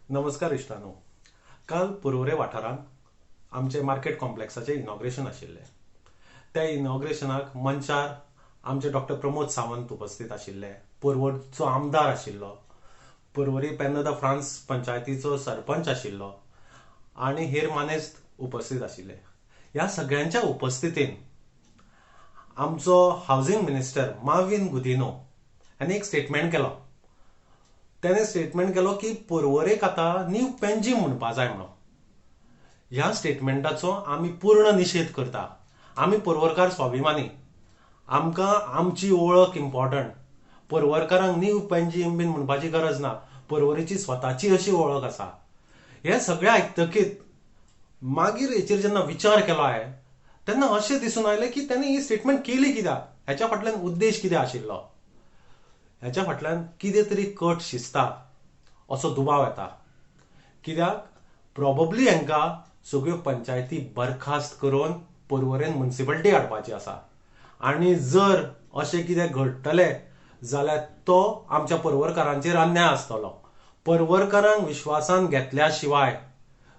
नमस्कार इश्टानो. काल पुरवरे वाठारांत आमचे मार्केट कॉम्प्लेक्साचे इनॉग्रेशन आशिल्ले. त्या इनॉग्रेशनाक मंचार आमचे डॉक्टर प्रमोद सावंत उपस्थित आशिल्ले, पर्वरचो आमदार आशिल्लो, पर्वरी पेन्ना द फ्रांस पंचायतीचो सरपंच आशिल्लो आनी हेर मानेस्त उपस्थित आशिल्ले. ह्या सगळ्यांच्या उपस्थितीन आमचो हावजिंग मिनिस्टर मार्विन गुदिनो हांणी एक स्टेटमेंट केलो. त्याने स्टेटमेंट केलो की पर्वरेक आतां न्यू पेन्जीम म्हणपा जाय म्हणून. ह्या स्टेटमेंटाचो आमी पूर्ण निशेध करता. आमी पर्वरकार स्वाभिमानी, आमकां आमची ओळख इम्पॉर्टंट. पर्वरकारांक न्यू पेन्जीम बीन म्हणपाची गरज ना. पर्वरीची स्वताची अशी ओळख आसा. हे सगळें आयकतकीत मागीर हेचेर जेन्ना विचार केलो हांवें तेन्ना अशें दिसून आयलें की ताणें ही स्टेटमेंट केली कित्याक, हेच्या फाटल्यान उद्देश कितें आशिल्लो, ह्याच्या फाटल्यान कितें तरी कट शिजता असो दुबाव येता. कित्याक प्रोबेबली हांकां सगळ्यो पंचायती बरखास्त करून पर्वरेन म्युनिसिपालिटी हाडपाची आसा. आनी जर अशें कितें घडटलें जाल्यार तो आमच्या पर्वरकारांचेर अन्याय आसतलो. पर्वरकारांक विश्वासान घेतल्या शिवाय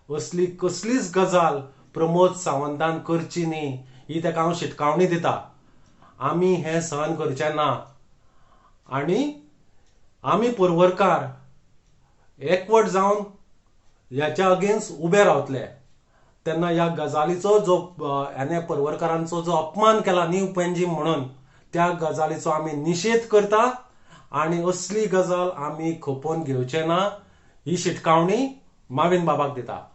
असली कसलीच गजाल प्रमोद सावंतान करची न्ही ही ताका हांव शिटकावणी दिता. आमी हें सहन करचें ना आनी आमी पर्वरकार एकवट जावन ह्याच्या अगेन्स्ट उबे रावतले. तेन्ना ह्या गजालीचो जो हाणें पर्वरकारांचो जो अपमान केला न्यू पेन्जीम म्हणून, त्या गजालीचो आमी निशेध करता आनी असली गजाल आमी खपोवन घेवचे ना ही शिटकावणी मार्विन बाबाक दिता.